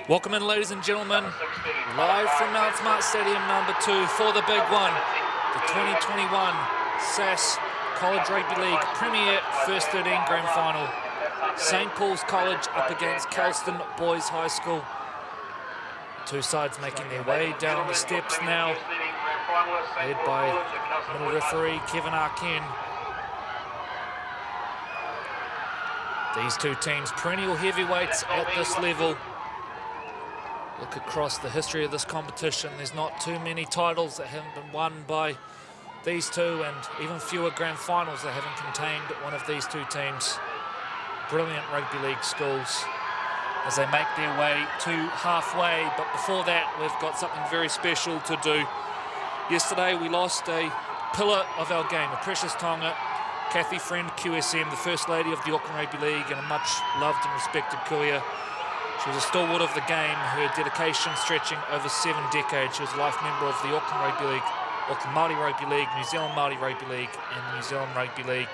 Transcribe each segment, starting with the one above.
Welcome in, ladies and gentlemen, live from Mount Smart Stadium number 2 for the big one, the 2021 SAS College Rugby League Premier First 13 Grand Final. St. Paul's College up against Kelston Boys High School. Two sides making their way down the steps now, led by middle referee Kevin Arkin. These two teams, perennial heavyweights at this level. Look across the history of this competition, there's not too many titles that haven't been won by these two, and even fewer grand finals that haven't contained one of these two teams. Brilliant rugby league schools as they make their way to halfway, but before that we've got something very special to do. Yesterday we lost a pillar of our game, a precious tonga, Kathy Friend QSM, the First Lady of the Auckland Rugby League and a much loved and respected kuia. She was a stalwart of the game, her dedication stretching over 7 decades. She was a life member of the Auckland Rugby League, Auckland Māori Rugby League, New Zealand Māori Rugby League and the New Zealand Rugby League.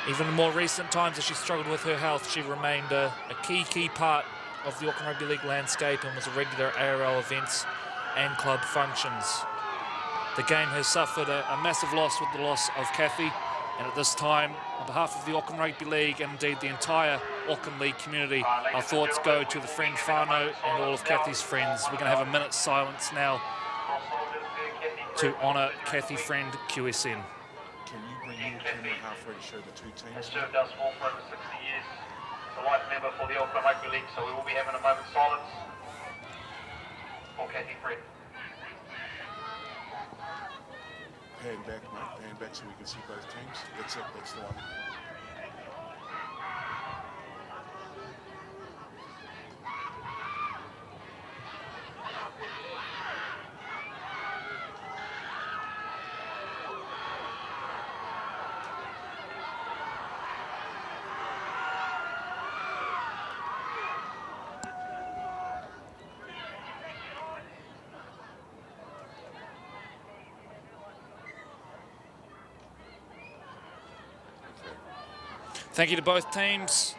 Even in more recent times, as she struggled with her health, she remained a key part of the Auckland Rugby League landscape and was a regular ARL events and club functions. The game has suffered a massive loss with the loss of Kathy, and at this time, on behalf of the Auckland Rugby League and indeed the entire Auckland League community, our thoughts go to the friend whānau and all of Kathy's friends. We're going to have a minute's silence now to honour Kathy Friend QSM. Can you bring your camera halfway to show the two teams? Has served us well for over 60 years. It's a life member for the Auckland Rugby League, so we will be having a moment's silence for Kathy Friend. Pan back, mate. Pan back so we can see both teams. That's it. That's the one. Thank you to both teams.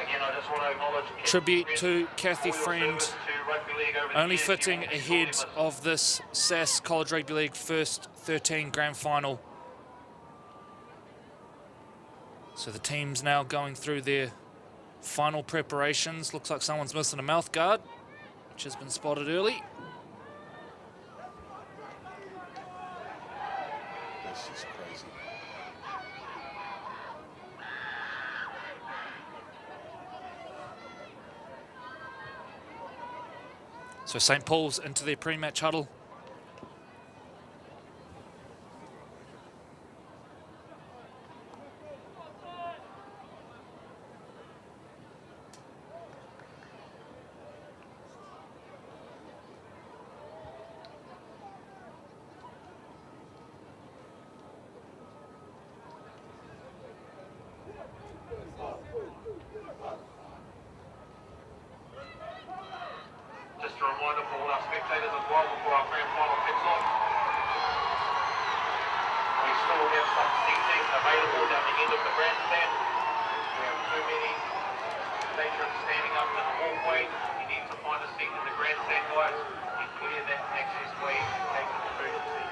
Again, I just want to acknowledge Tribute to Kathy Friend, only fitting ahead of this SAS College Rugby League First 13 Grand Final. So the team's now going through their final preparations. Looks like someone's missing a mouth guard, which has been spotted early. This is crazy. So St. Paul's into their pre-match huddle. Just a reminder for all our spectators as well before our grand final kicks off. We still have some seating available down the end of the grandstand. We have too many patrons standing up in the walkway. You need to find a seat in the grandstand, guys, and clear that access way in case of emergency.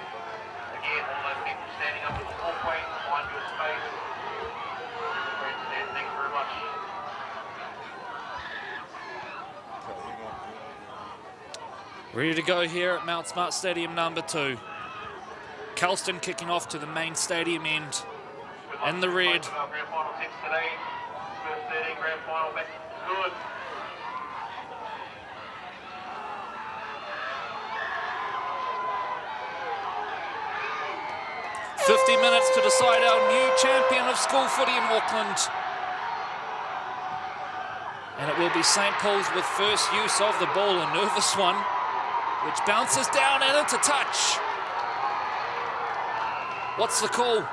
Again, all those people standing up in the walkway, find your space in the grandstand. Thanks very much. Ready to go here at Mount Smart Stadium number 2. Kelston kicking off to the main stadium end in the red. Our grand final teams today. First 13 grand final back. Good. "50 minutes to decide our new champion of school footy in Auckland." And it will be St. Paul's with first use of the ball, a nervous one, which bounces down and into touch. What's the call?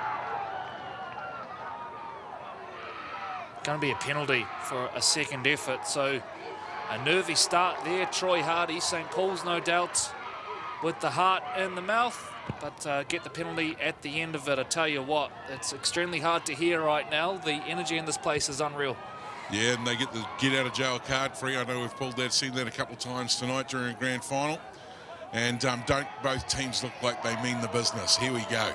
Going to be a penalty for a second effort, so a nervy start there. Troy Hardy, St. Paul's no doubt. with the heart in the mouth, but get the penalty at the end of it. I tell you what, it's extremely hard to hear right now. The energy in this place is unreal. Yeah, and they get the get-out-of-jail card free. I know we've seen that a couple of times tonight during a grand final. And don't both teams look like they mean the business. Here we go.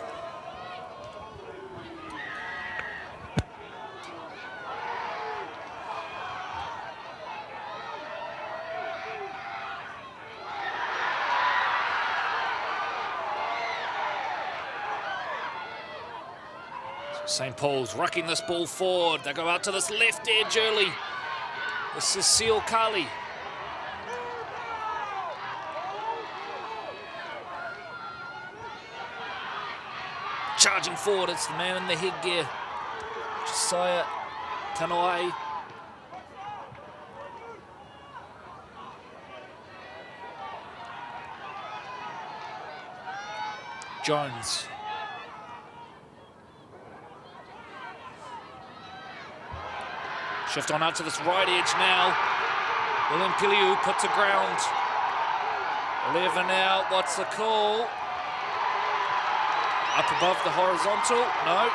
St. Paul's rucking this ball forward. They go out to this left edge early. This is Seal Kali. Charging forward, it's the man in the headgear, Josiah Kanoai. Jones. Shift on out to this right edge now. William Piliu put to ground. 11 out, what's the call? Up above the horizontal, no.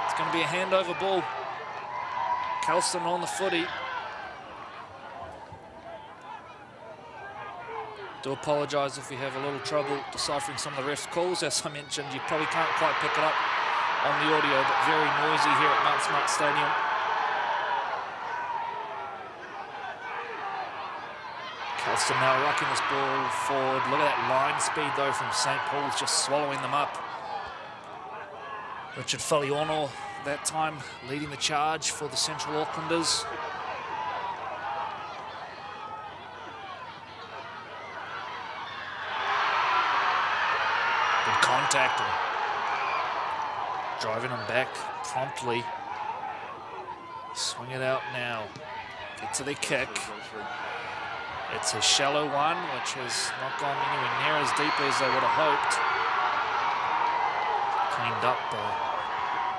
It's going to be a handover ball. Kelston on the footy. Do apologise if we have a little trouble deciphering some of the ref's calls. As I mentioned, you probably can't quite pick it up on the audio, but very noisy here at Mount Smart Stadium. Kelston now rocking this ball forward. Look at that line speed though from St. Paul's, just swallowing them up. Richard Faliono that time leading the charge for the Central Aucklanders. Good contact and driving them back promptly. Swing it out now. Get to the kick. It's a shallow one, which has not gone anywhere near as deeply as they would have hoped. Cleaned up by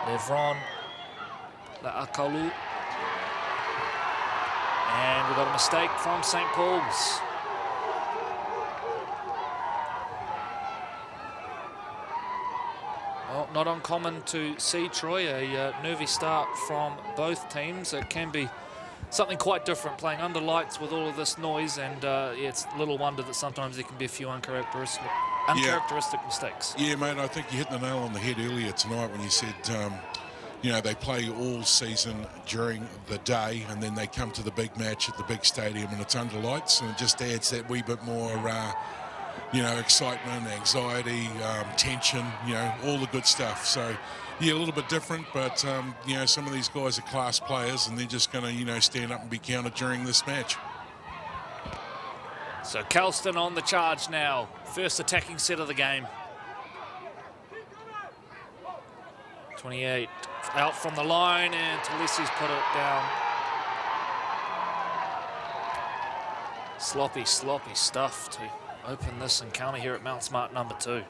Levron Laakalu. And we've got a mistake from St. Paul's. Well, not uncommon to see, Troy, a nervy start from both teams. It can be something quite different playing under lights with all of this noise, and yeah, it's little wonder that sometimes there can be a few uncharacteristic mistakes. Yeah, mate, I think you hit the nail on the head earlier tonight when you said, you know, they play all season during the day and then they come to the big match at the big stadium and it's under lights, and it just adds that wee bit more, you know, excitement, anxiety, tension, you know, all the good stuff. So, yeah, a little bit different, but, you know, some of these guys are class players and they're just going to, you know, stand up and be counted during this match. So Kelston on the charge now. First attacking set of the game. 28 out from the line, and Talisi's put it down. Sloppy stuff to open this encounter here at Mount Smart number 2.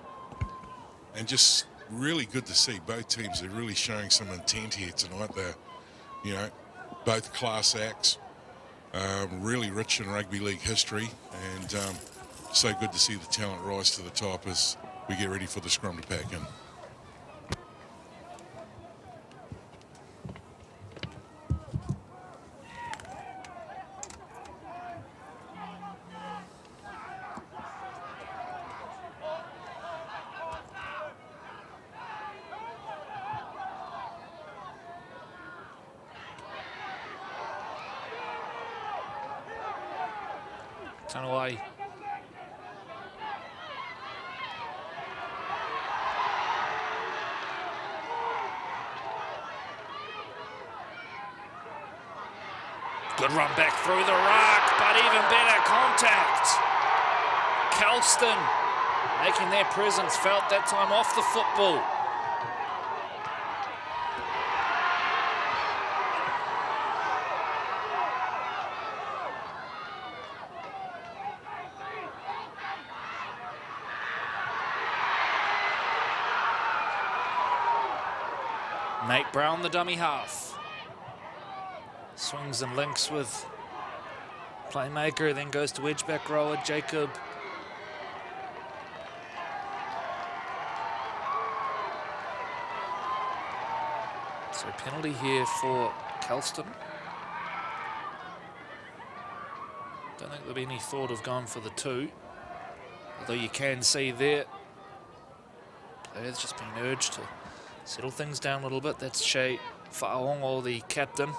And just really good to see both teams are really showing some intent here tonight. They're, you know, both class acts, really rich in rugby league history, and so good to see the talent rise to the top as we get ready for the scrum to pack in. Tanawai. Good run back through the ruck, but even better contact. Kelston making their presence felt that time off the football. Nate Brown, the dummy half. Swings and links with playmaker, then goes to edge back rower Jacob So penalty here for Kelston. Don't think there'll be any thought of going for the 2. Although you can see there, players just being urged to settle things down a little bit. That's Shea Fa'aongo, the captain.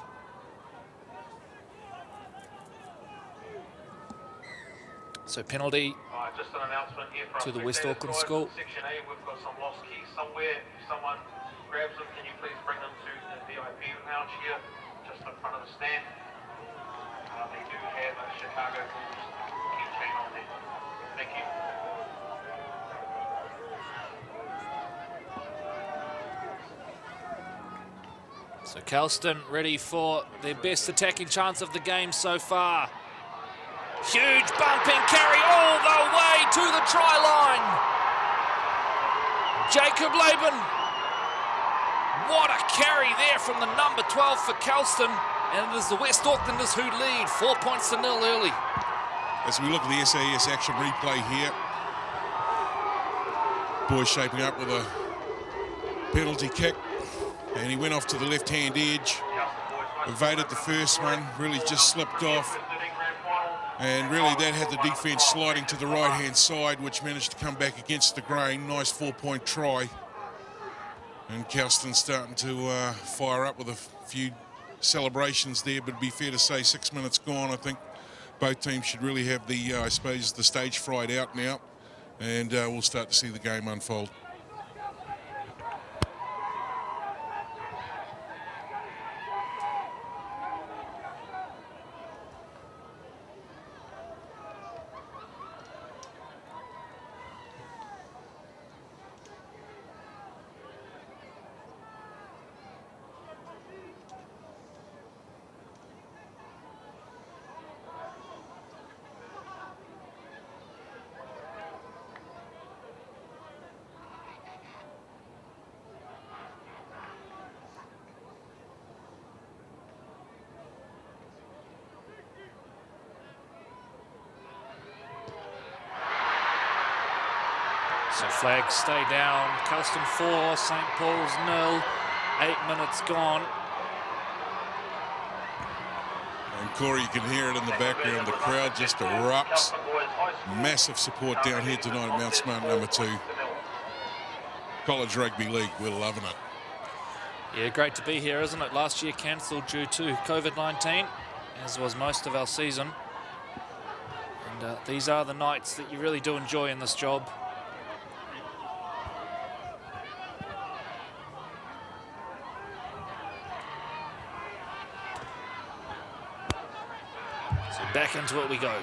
So penalty Just an announcement here from to the West Auckland school. Section A, we've got some lost keys somewhere. If someone grabs them, can you please bring them to the VIP lounge here, just in front of the stand? They do have a Chicago Bulls keychain on there. Thank you. So Kelston ready for their best attacking chance of the game so far. Huge bumping carry all the way to the try line. Jacob Laban. What a carry there from the number 12 for Kelston. And it is the West Aucklanders who lead 4 points to 0 early. As we look at the SAS action replay here, boys shaping up with a penalty kick. And he went off to the left-hand edge, evaded the first one, really just slipped off. And really that had the defence sliding to the right-hand side, which managed to come back against the grain. Nice 4-point try. And Kelston starting to fire up with a few celebrations there, but it'd be fair to say 6 minutes gone. I think both teams should really have the, I suppose, the stage fright out now. And we'll start to see the game unfold. So flags stay down. Kelston 4, St. Paul's 0. 8 minutes gone. And Corey, you can hear it in the background. The crowd just erupts. Massive support down here tonight at Mount Smart number 2. College Rugby League, we're loving it. Yeah, great to be here, isn't it? Last year cancelled due to COVID-19, as was most of our season. And these are the nights that you really do enjoy in this job. Back into it we go.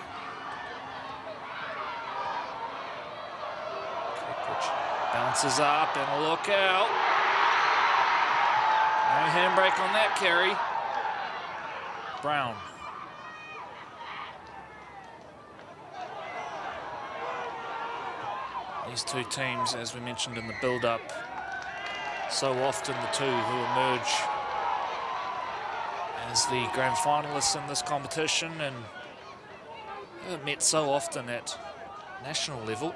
Bounces up and a look out. No handbrake on that carry. Brown. These two teams, as we mentioned in the build-up, so often the two who emerge as the grand finalists in this competition, and met so often at national level,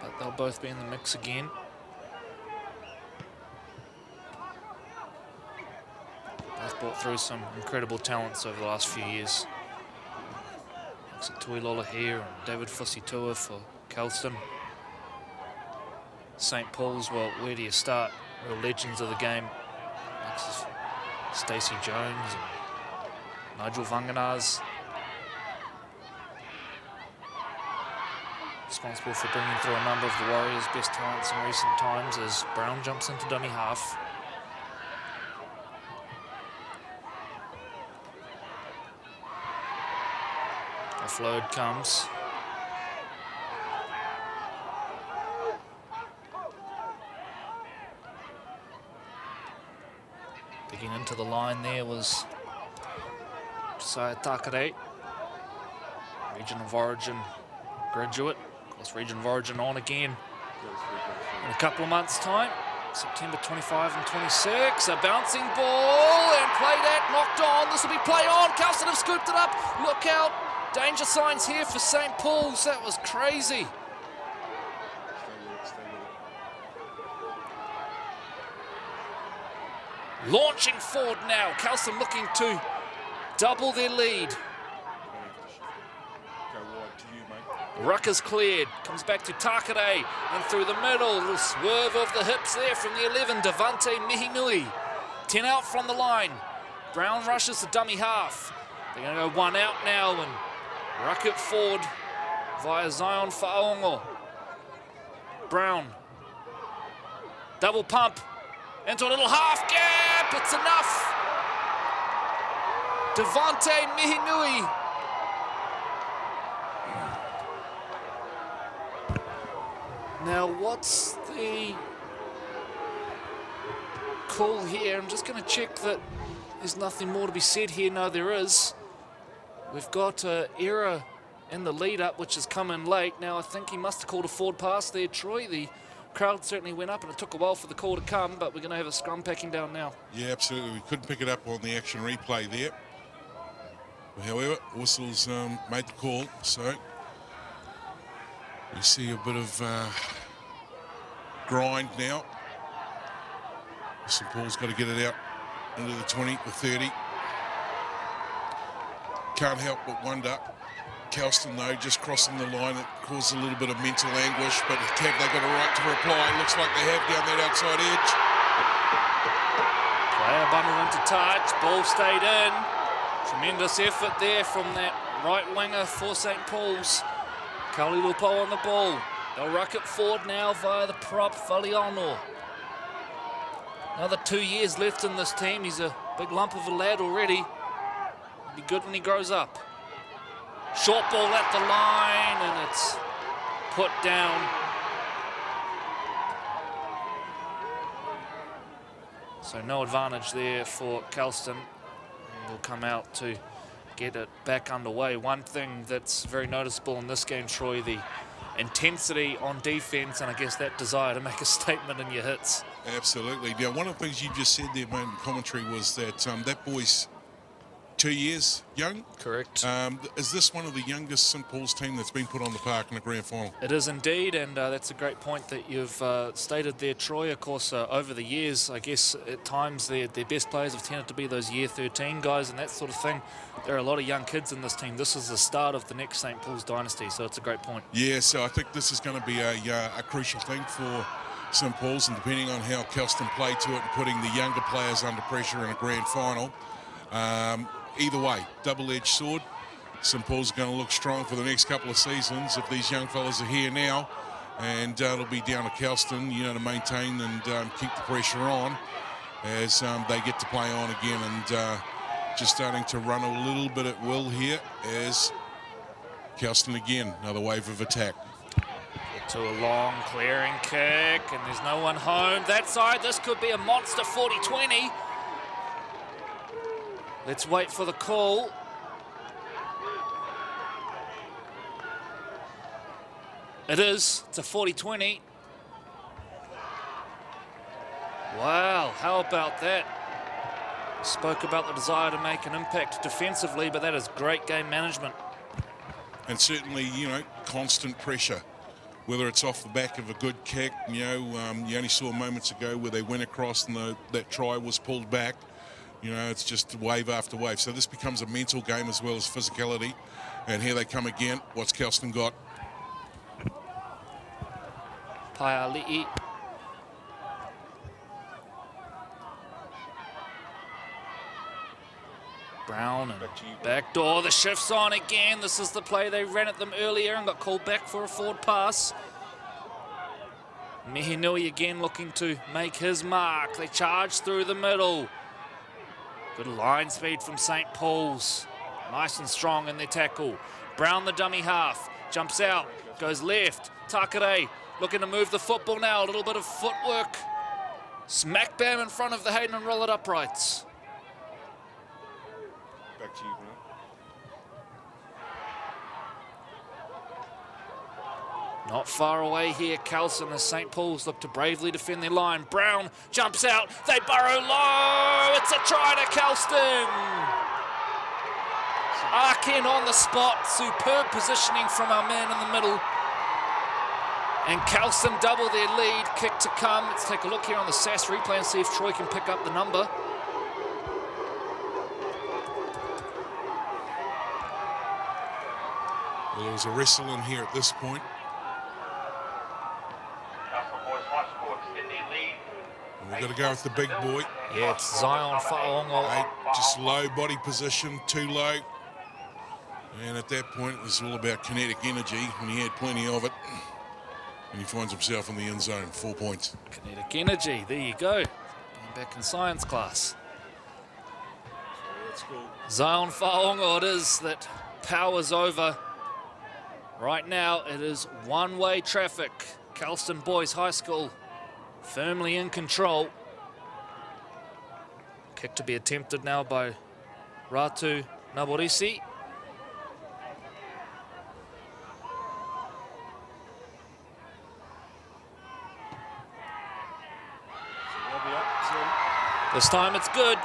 but they'll both be in the mix again. Both brought through some incredible talents over the last few years. Looks at Tuilola here and David Fusitua for Kelston. St. Paul's, well, where do you start? Real legends of the game. Stacey Jones and Nigel Vanganaz. Responsible for bringing through a number of the Warriors' best talents in recent times as Brown jumps into dummy half. Offload comes. Digging into the line there was Josiah Takare, Region of Origin graduate. Of course, Region of Origin on again in a couple of months' time. September 25 and 26. A bouncing ball and played at, knocked on. This will be play on. Kelston have scooped it up. Look out. Danger signs here for St. Paul's. That was crazy. Launching forward now. Kelston looking to double their lead. Go wide to you, mate. Ruck is cleared. Comes back to Takare. And through the middle. Little swerve of the hips there from the 11. Devante Mihinui. 10 out from the line. Brown rushes the dummy half. They're going to go 1 out now and ruck it forward via Zion Fa'aongo. Brown. Double pump. Into a little half gap. It's enough. Devante Mihinui. Now, what's the call here? I'm just going to check that there's nothing more to be said here. No, there is. We've got an error in the lead-up, which has come in late. Now, I think he must have called a forward pass there, Troy. The crowd certainly went up, and it took a while for the call to come, but we're going to have a scrum packing down now. Yeah, absolutely. We couldn't pick it up on the action replay there. However, Whistle's made the call, so you see a bit of grind now. St Paul's got to get it out into the 20, the 30. Can't help but wonder. Kelston, though, just crossing the line, it caused a little bit of mental anguish, but have they got a right to reply? Looks like they have down that outside edge. Player bundled into touch, ball stayed in. Tremendous effort there from that right winger for St Paul's. Kaulilupo on the ball. They'll ruck it forward now via the prop, Faliano. Another 2 years left in this team. He's a big lump of a lad already. He'll be good when he grows up. Short ball at the line, and it's put down. So no advantage there for Kelston. Will come out to get it back underway. One thing that's very noticeable in this game, Troy, the intensity on defense, and I guess that desire to make a statement in your hits. Absolutely. Now, one of the things you just said there, mate, in commentary was that that boy's 2 years young. Correct. Is this one of the youngest St Paul's team that's been put on the park in the grand final? It is indeed, and that's a great point that you've stated there, Troy. Of course, over the years, I guess at times their best players have tended to be those year 13 guys and that sort of thing. There are a lot of young kids in this team. This is the start of the next St Paul's dynasty, so it's a great point. Yeah, so I think this is going to be a crucial thing for St Paul's, and depending on how Kelston played to it and putting the younger players under pressure in a grand final, either way, double-edged sword. St Paul's going to look strong for the next couple of seasons if these young fellas are here now, and it'll be down to Kelston, you know, to maintain and keep the pressure on as they get to play on again, and just starting to run a little bit at will here as Kelston again, another wave of attack. To a long clearing kick, and there's no one home. That side, this could be a monster 40-20. Let's wait for the call. It is. It's a 40-20. Wow, how about that? Spoke about the desire to make an impact defensively, but that is great game management. And certainly, you know, constant pressure. Whether it's off the back of a good kick, you know, you only saw moments ago where they went across and that try was pulled back. You know, it's just wave after wave. So this becomes a mental game as well as physicality. And here they come again. What's Kelston got? Paiali'i. Brown and backdoor. The shift's on again. This is the play they ran at them earlier and got called back for a forward pass. Mihinui again looking to make his mark. They charge through the middle. Good line speed from St Paul's. Nice and strong in their tackle. Brown, the dummy half, jumps out, goes left. Takare looking to move the football now. A little bit of footwork. Smack bam in front of the Hayden and roll it uprights. Back to you, Grant. Not far away here, Kelston, as St Paul's look to bravely defend their line. Brown jumps out, they burrow low, it's a try to Kelston! Arkin on the spot, superb positioning from our man in the middle. And Kelston double their lead, kick to come. Let's take a look here on the SAS replay and see if Troy can pick up the number. Well, there was a wrestle in here at this point. Castle Boys High School extend their lead. And we've got to go with the big boy. Yeah, it's Zion Fa'aongo. 8, just low body position, too low. And at that point, it was all about kinetic energy, and he had plenty of it. And he finds himself in the end zone, 4 points. Kinetic energy, there you go. Going back in science class. Let's go. Zion Fa'aongo it is that powers over. Right now, it is one-way traffic. Kelston Boys High School firmly in control. Kick to be attempted now by Ratu Naborisi. This time it's good.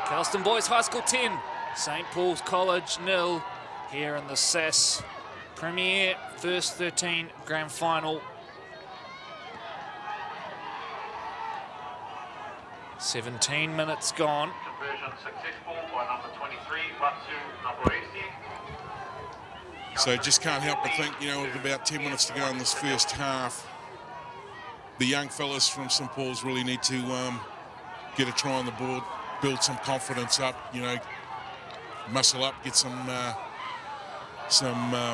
Kelston Boys High School 10, St. Paul's College 0 here in the SAS Premier First 13 Grand Final. 17 minutes gone. Conversion successful by number 23, Ratu Naborisi. So just can't help but think, with about 10 minutes to go in this first half, the young fellas from St. Paul's really need to get a try on the board, build some confidence up, muscle up, get some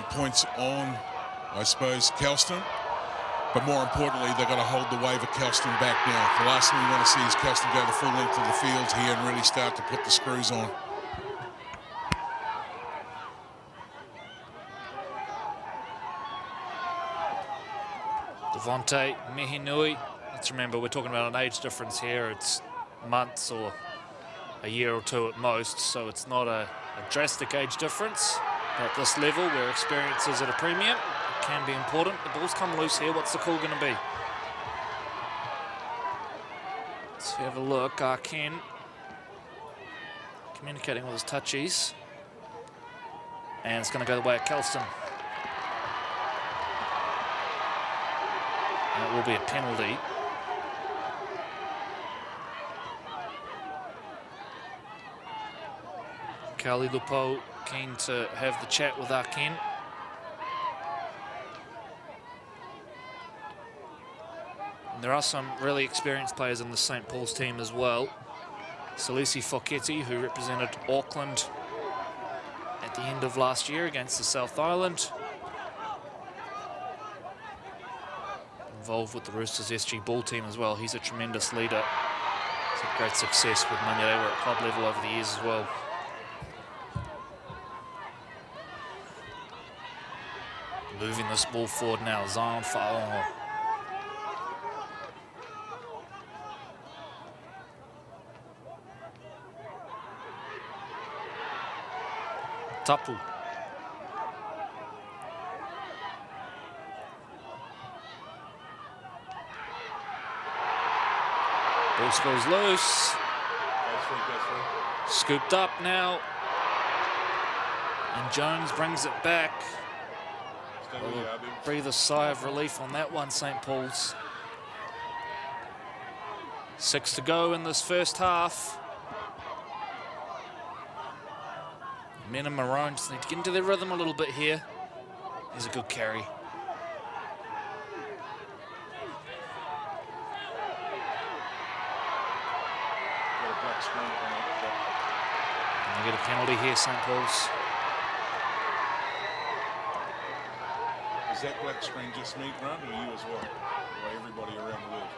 points on, I suppose, Kelston. But more importantly, they've got to hold the wave of Kelston back now. The last thing we want to see is Kelston go the full length of the field here and really start to put the screws on. Devontae Mehinui. Let's remember, we're talking about an age difference here. It's months or a year or two at most, so it's not a drastic age difference. But at this level, where experience is at a premium, it can be important. The ball's come loose here. What's the call going to be? Let's have a look. Ken communicating with his touchies. And it's going to go the way of Kelston. And it will be a penalty. Kali Lupo keen to have the chat with Arken. And there are some really experienced players in the St. Paul's team as well. Salisi Foketti, who represented Auckland at the end of last year against the South Island. Involved with the Roosters SG ball team as well. He's a tremendous leader. He's had great success with Manurewa at club level over the years as well. Moving this ball forward now, Zion Fa'aongo. Tapu. Ball spills loose. Scooped up now. And Jones brings it back. Breathe a sigh of relief on that one, St. Paul's. 6 to go in this first half. Men and Maroon just need to get into their rhythm a little bit here. Here's a good carry. And they get a penalty here, St. Paul's. Is that black screen just me, Grant, or you as well? Or everybody around the world?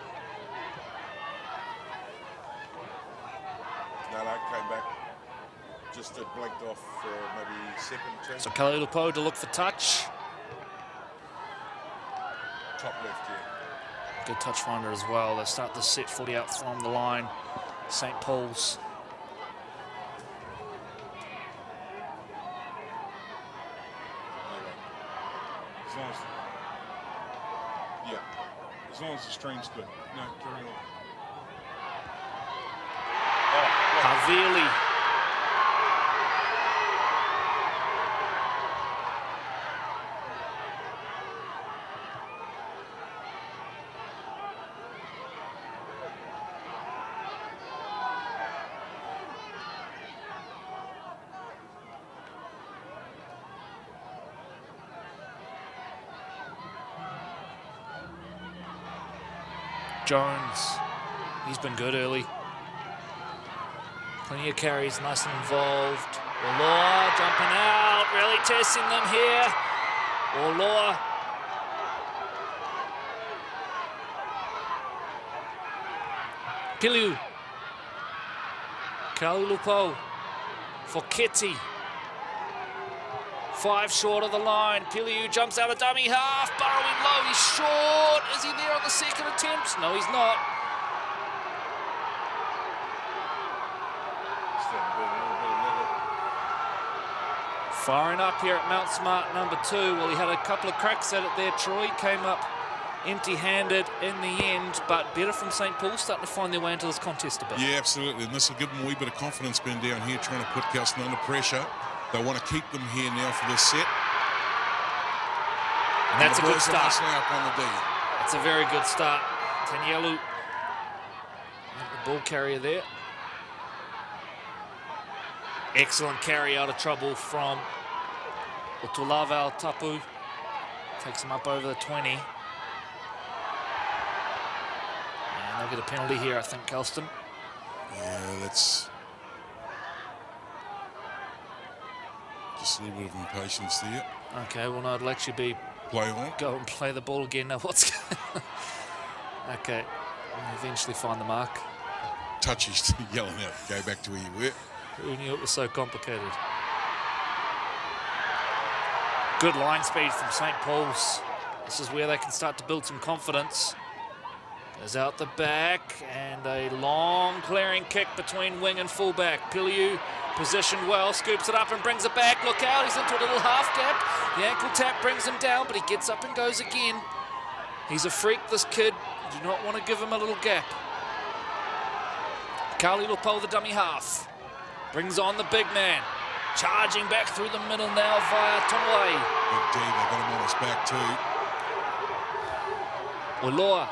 No, came back. Just it blinked off for maybe a second, two. So Kalilupo to look for touch. Top left, yeah. Good touch finder as well. They start the set footy out from the line. St. Paul's. As long as the stream's good. No, carry on. Havili. Jones, he's been good early. Plenty of carries, nice and involved. Orloa jumping out, really testing them here. Orloa. Piliu. Kaulupo for Kitty. 5 short of the line. Piliu jumps out of dummy half, burrowing low. He's short. Is he there on the second attempt? No, he's not. Firing up here at Mount Smart, number 2. Well, he had a couple of cracks at it there. Troy came up empty-handed in the end, but better from St. Paul, starting to find their way into this contest a bit. Yeah, absolutely. And this will give them a wee bit of confidence being down here, trying to put Kelston under pressure. They want to keep them here now for this set. And that's a good start. Up on the D. That's a very good start. Tanielu, the ball carrier there. Excellent carry out of trouble from Utulavau Tapu. Takes him up over the 20. And they'll get a penalty here, I think, Kelston. Yeah, that's just a little bit of impatience there. Okay, well, no, it'll actually be Play on. go and play the ball again. Now, what's going on? Okay, we'll eventually find the mark. Touchy's yelling out, go back to where you were. Who knew it was so complicated? Good line speed from St. Paul's. This is where they can start to build some confidence. Goes out the back, and a long clearing kick between wing and fullback. Piliu positioned well, scoops it up and brings it back. Look out, he's into a little half gap. The ankle tap brings him down, but he gets up and goes again. He's a freak, this kid. You do not want to give him a little gap. Carly Lupo, the dummy half. Brings on the big man. Charging back through the middle now via Tonwai. Big D, they got him on his back too. Orloa.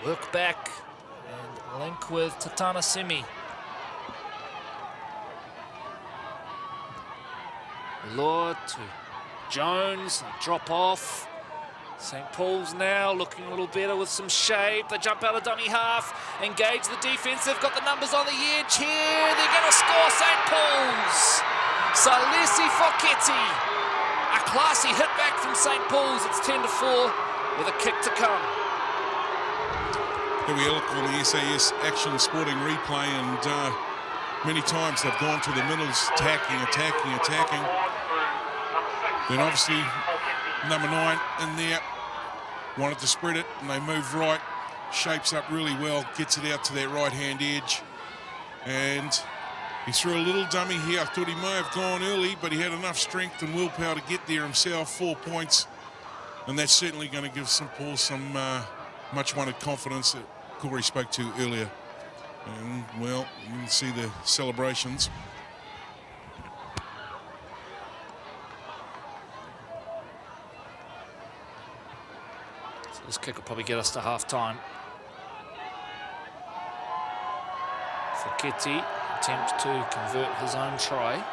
Work back and link with Tatana Simi. Orloa to Jones. They drop off. St. Paul's now looking a little better with some shape. They jump out of dummy half, engage the defense. They've got the numbers on the edge here. They're going to score, St. Paul's. Salesi Foketti. A classy hit back from St. Paul's. It's 10-4 with a kick to come. Here we look on the SAS Action Sporting replay, and many times they've gone to the middles, attacking. Then obviously number 9 in there wanted to spread it, and they move right, shapes up really well, gets it out to that right-hand edge, and he threw a little dummy here. I thought he may have gone early, but he had enough strength and willpower to get there himself. 4 points, and that's certainly going to give St. Paul some much-wanted confidence that Corey spoke to earlier. And, well, you can see the celebrations. This kick will probably get us to half-time. Foketti attempts to convert his own try.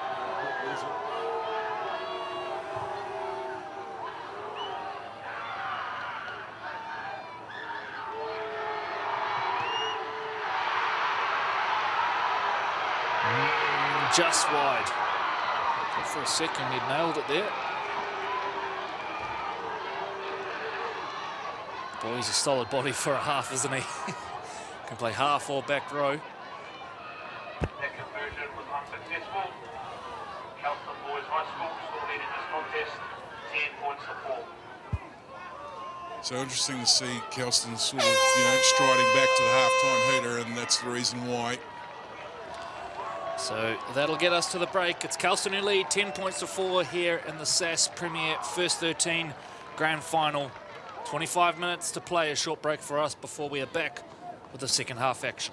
Just wide. For a second, he nailed it there. Boy, he's a solid body for a half, isn't he? Can play half or back row. That conversion was unsuccessful. Kelston Boys High School still leading this contest, 10 points to 4. So interesting to see Kelston sort of, striding back to the half-time heater, and that's the reason why. So that'll get us to the break. It's Kelston who lead, 10 points to 4 here in the SAS Premier First 13 Grand Final. 25 minutes to play, a short break for us before we are back with the second half action.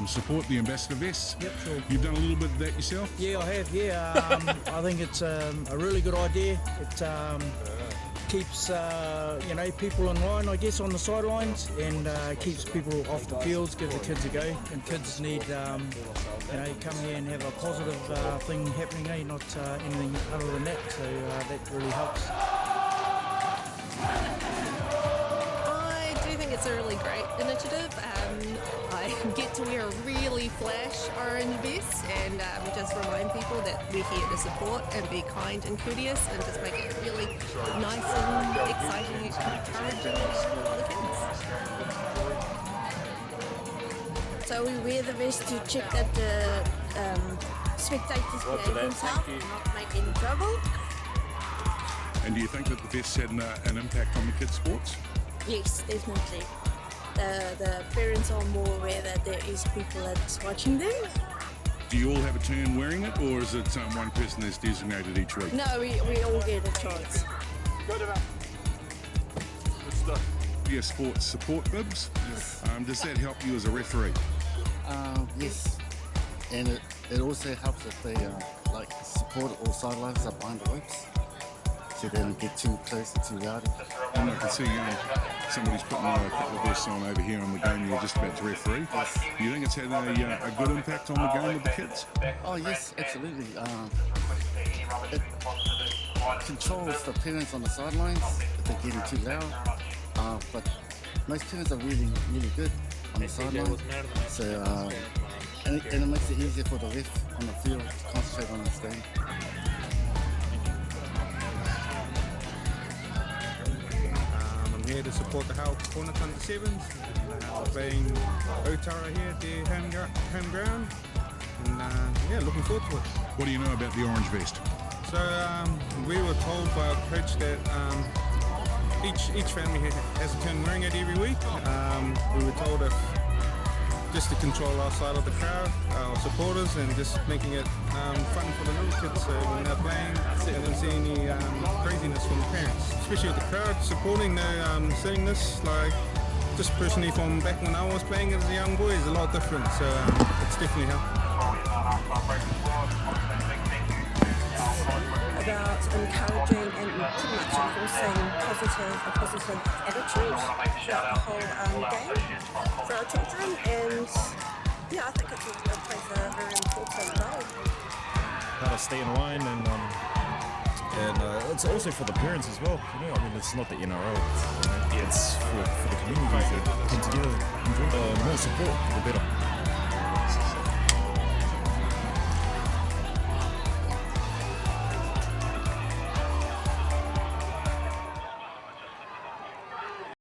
Support the Ambassador Vests. Yep, sure. You've done a little bit of that yourself? Yeah, I have, yeah. I think it's a really good idea. It keeps people in line, I guess, on the sidelines, and keeps people off the fields, gives the kids a go. And kids need, come here and have a positive thing happening, not anything other than that. So that really helps. I do think it's a really great initiative. I get to wear a really flash orange vest and just remind people that we're here to support and be kind and courteous and just make it really nice and exciting and encouraging for the kids. So we wear the vest to check that the spectators behave themselves and not make any trouble. And do you think that the vest had an impact on the kids' sports? Yes, definitely. The parents are more aware that there is people that's watching them. Do you all have a turn wearing it, or is it one person that's designated each week? No, we all get a chance. KBS Sports support bibs. Yes. Does that help you as a referee? Yes. And it also helps if they support or sidelines are behind the ropes, so they don't get too close and too rowdy. And I can see somebody's putting a couple of vests on over here on the game you're just about to referee. Yes. Do you think it's had a good impact on the game with the kids? Oh yes, absolutely. It controls the parents on the sidelines if they're getting too loud. But most parents are really, really good on the sideline. So and it makes it easier for the ref on the field to concentrate on his game. I'm here to support the Howell Cornet under sevens. We're playing Otara here at their home ground, and looking forward to it. What do you know about the orange vest? So we were told by our coach that each family has a turn wearing it every week. We were told just to control our side of the crowd, our supporters, and just making it fun for the little kids. So when they're playing, they don't see any craziness from the parents. Especially with the crowd supporting, they're seeing this, just personally from back when I was playing as a young boy, is a lot different. So it's definitely helped. About encouraging and pretty much enforcing a positive attitude throughout the whole game for our children, and I think it plays a very important role. How to stay in line, and it's also for the parents as well. It's not the NRL. It's for the communities that come together. More support, the better.